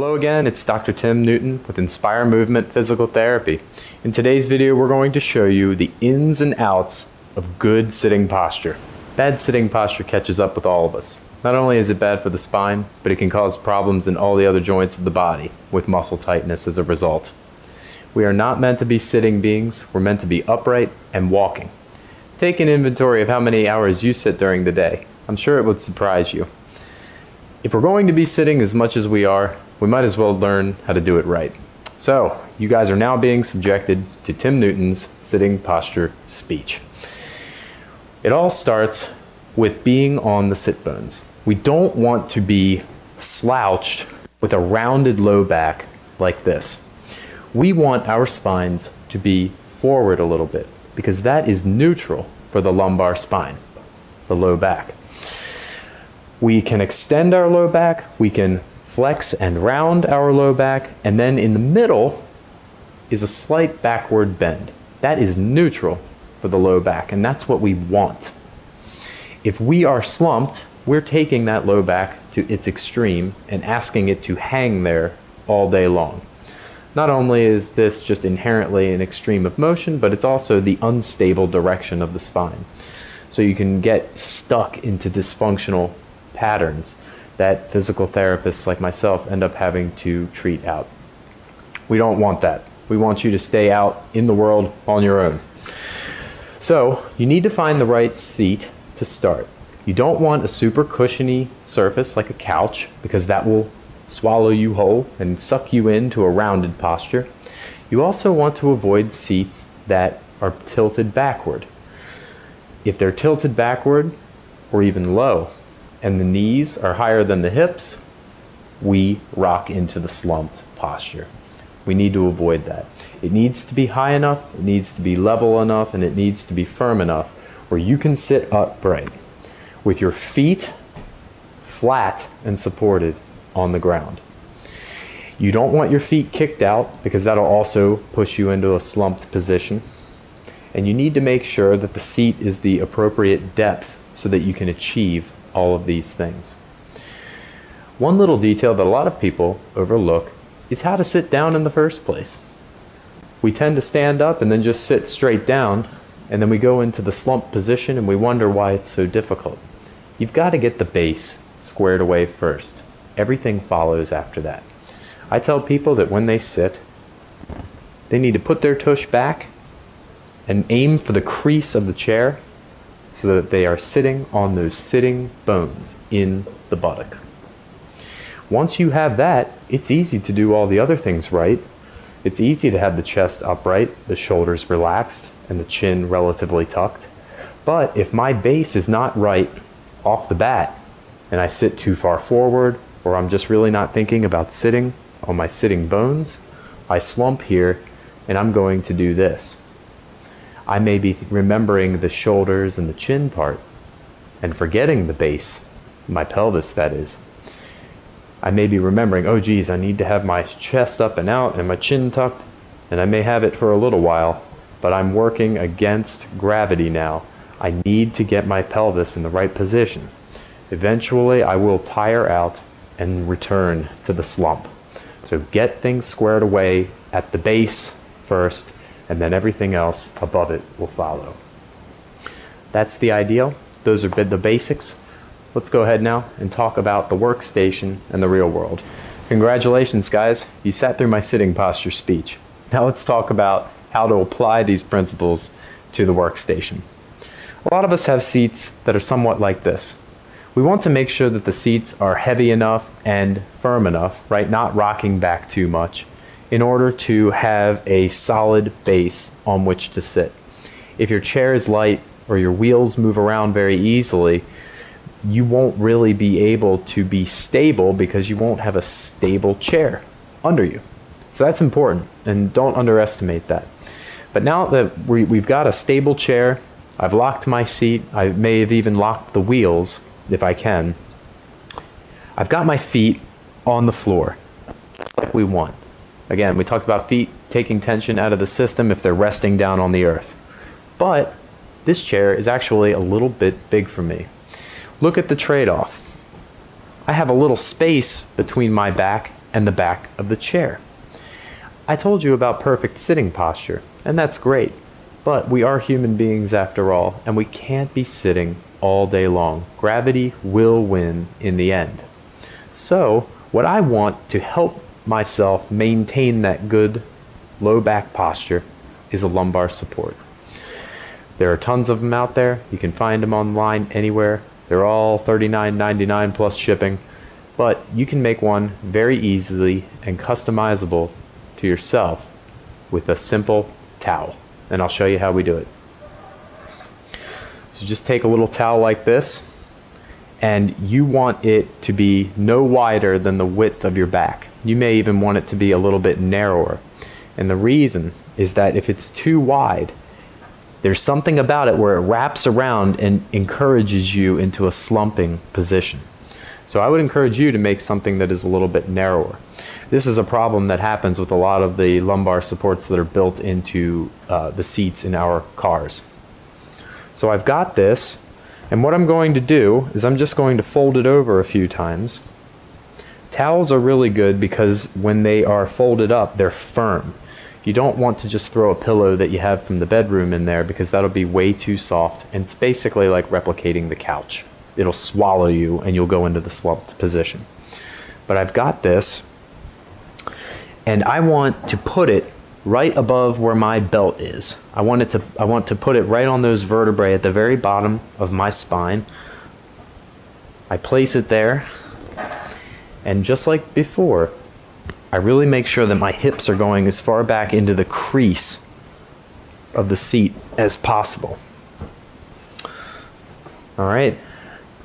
Hello again, it's Dr. Tim Newton with Inspire Movement Physical Therapy. In today's video, we're going to show you the ins and outs of good sitting posture. Bad sitting posture catches up with all of us. Not only is it bad for the spine, but it can cause problems in all the other joints of the body, with muscle tightness as a result. We are not meant to be sitting beings, we're meant to be upright and walking. Take an inventory of how many hours you sit during the day. I'm sure it would surprise you. If we're going to be sitting as much as we are, we might as well learn how to do it right. So, you guys are now being subjected to Tim Newton's sitting posture speech. It all starts with being on the sit bones. We don't want to be slouched with a rounded low back like this. We want our spines to be forward a little bit because that is neutral for the lumbar spine, the low back. We can extend our low back, we can flex and round our low back, and then in the middle is a slight backward bend. That is neutral for the low back, and that's what we want. If we are slumped, we're taking that low back to its extreme and asking it to hang there all day long. Not only is this just inherently an extreme of motion, but it's also the unstable direction of the spine. So you can get stuck into dysfunctional patterns that physical therapists like myself end up having to treat out. We don't want that. We want you to stay out in the world on your own. So you need to find the right seat to start. You don't want a super cushiony surface like a couch because that will swallow you whole and suck you into a rounded posture. You also want to avoid seats that are tilted backward. If they're tilted backward or even low, and the knees are higher than the hips, we rock into the slumped posture. We need to avoid that. It needs to be high enough, it needs to be level enough, and it needs to be firm enough where you can sit upright with your feet flat and supported on the ground. You don't want your feet kicked out because that'll also push you into a slumped position. And you need to make sure that the seat is the appropriate depth so that you can achieve all of these things. One little detail that a lot of people overlook is how to sit down in the first place. We tend to stand up and then just sit straight down, and then we go into the slump position and we wonder why it's so difficult. You've got to get the base squared away first. Everything follows after that. I tell people that when they sit, they need to put their tush back and aim for the crease of the chair so that they are sitting on those sitting bones in the buttock. Once you have that, it's easy to do all the other things right. It's easy to have the chest upright, the shoulders relaxed, and the chin relatively tucked. But if my base is not right off the bat, and I sit too far forward, or I'm just really not thinking about sitting on my sitting bones, I slump here, and I'm going to do this. I may be remembering the shoulders and the chin part and forgetting the base, my pelvis that is. I may be remembering, oh geez, I need to have my chest up and out and my chin tucked, and I may have it for a little while, but I'm working against gravity now. I need to get my pelvis in the right position. Eventually I will tire out and return to the slump. So get things squared away at the base first, and then everything else above it will follow. That's the ideal. Those are the basics. Let's go ahead now and talk about the workstation and the real world. Congratulations, guys. You sat through my sitting posture speech. Now let's talk about how to apply these principles to the workstation. A lot of us have seats that are somewhat like this. We want to make sure that the seats are heavy enough and firm enough, right? Not rocking back too much, in order to have a solid base on which to sit. If your chair is light or your wheels move around very easily, you won't really be able to be stable because you won't have a stable chair under you. So that's important, and don't underestimate that. But now that we've got a stable chair, I've locked my seat, I may have even locked the wheels if I can. I've got my feet on the floor, like we want. Again, we talked about feet taking tension out of the system if they're resting down on the earth. But this chair is actually a little bit big for me. Look at the trade-off. I have a little space between my back and the back of the chair. I told you about perfect sitting posture, and that's great, but we are human beings after all, and we can't be sitting all day long. Gravity will win in the end. So, what I want to help myself maintain that good low back posture is a lumbar support. There are tons of them out there. You can find them online anywhere. They're all $39.99 plus shipping, but you can make one very easily and customizable to yourself with a simple towel, and I'll show you how we do it. So just take a little towel like this, and you want it to be no wider than the width of your back. You may even want it to be a little bit narrower, and the reason is that if it's too wide, there's something about it where it wraps around and encourages you into a slumping position. So I would encourage you to make something that is a little bit narrower. This is a problem that happens with a lot of the lumbar supports that are built into the seats in our cars. So I've got this, and what I'm going to do is I'm just going to fold it over a few times. Towels are really good because when they are folded up, they're firm. You don't want to just throw a pillow that you have from the bedroom in there because that'll be way too soft, and it's basically like replicating the couch. It'll swallow you and you'll go into the slumped position. But I've got this, and I want to put it right above where my belt is. I want to put it right on those vertebrae at the very bottom of my spine. I place it there, and just like before, I really make sure that my hips are going as far back into the crease of the seat as possible. All right,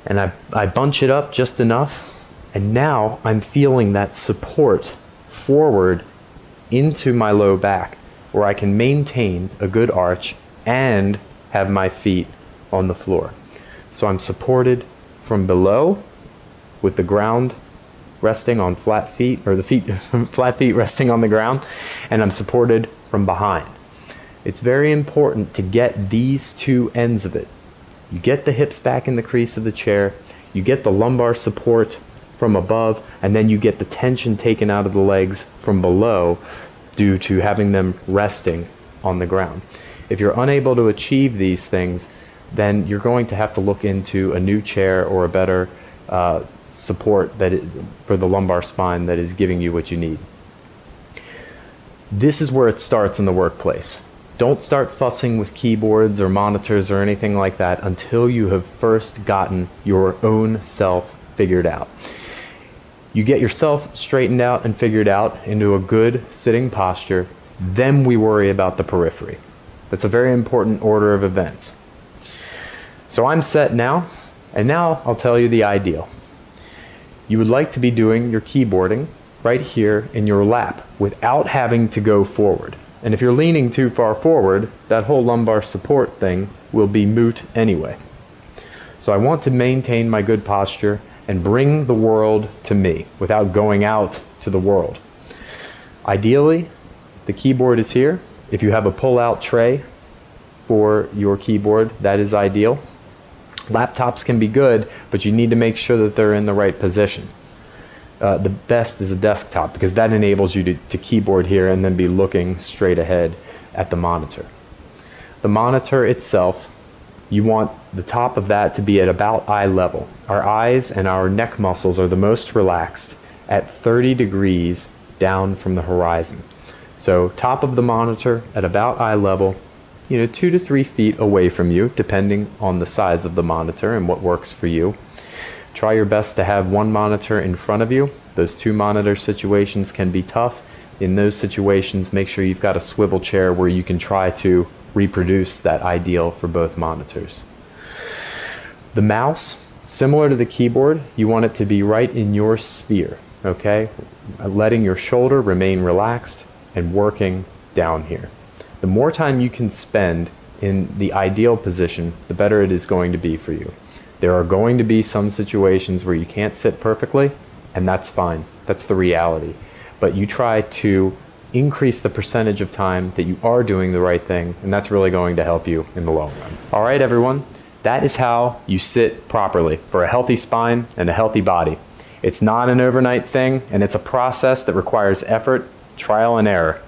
and I bunch it up just enough, and now I'm feeling that support forward into my low back where I can maintain a good arch and have my feet on the floor. So I'm supported from below with the ground resting on flat feet, or the flat feet resting on the ground, and I'm supported from behind. It's very important to get these two ends of it. You get the hips back in the crease of the chair, you get the lumbar support from above, and then you get the tension taken out of the legs from below due to having them resting on the ground. If you're unable to achieve these things, then you're going to have to look into a new chair or a better support for the lumbar spine that is giving you what you need. This is where it starts in the workplace. Don't start fussing with keyboards or monitors or anything like that until you have first gotten your own self figured out. You get yourself straightened out and figured out into a good sitting posture, then we worry about the periphery. That's a very important order of events. So I'm set now, and now I'll tell you the ideal. You would like to be doing your keyboarding right here in your lap without having to go forward. And if you're leaning too far forward, that whole lumbar support thing will be moot anyway. So I want to maintain my good posture and bring the world to me without going out to the world. Ideally, the keyboard is here. If you have a pull-out tray for your keyboard, that is ideal. Laptops can be good, but you need to make sure that they're in the right position. The best is a desktop because that enables you to keyboard here and then be looking straight ahead at the monitor. The monitor itself, you want the top of that to be at about eye level. Our eyes and our neck muscles are the most relaxed at 30 degrees down from the horizon. So top of the monitor at about eye level, 2 to 3 feet away from you, depending on the size of the monitor and what works for you. Try your best to have one monitor in front of you. Those two monitor situations can be tough. In those situations, make sure you've got a swivel chair where you can try to reproduce that ideal for both monitors. The mouse, similar to the keyboard, you want it to be right in your sphere, okay? Letting your shoulder remain relaxed and working down here. The more time you can spend in the ideal position, the better it is going to be for you. There are going to be some situations where you can't sit perfectly, and that's fine. That's the reality. But you try to increase the percentage of time that you are doing the right thing, and that's really going to help you in the long run. All right, everyone, that is how you sit properly for a healthy spine and a healthy body. It's not an overnight thing, and it's a process that requires effort, trial and error.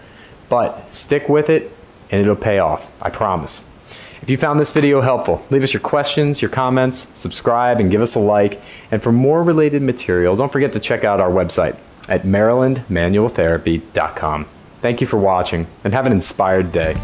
But stick with it, and it'll pay off, I promise. If you found this video helpful, leave us your questions, your comments, subscribe, and give us a like. And for more related material, don't forget to check out our website at marylandmanualtherapy.com. Thank you for watching, and have an inspired day.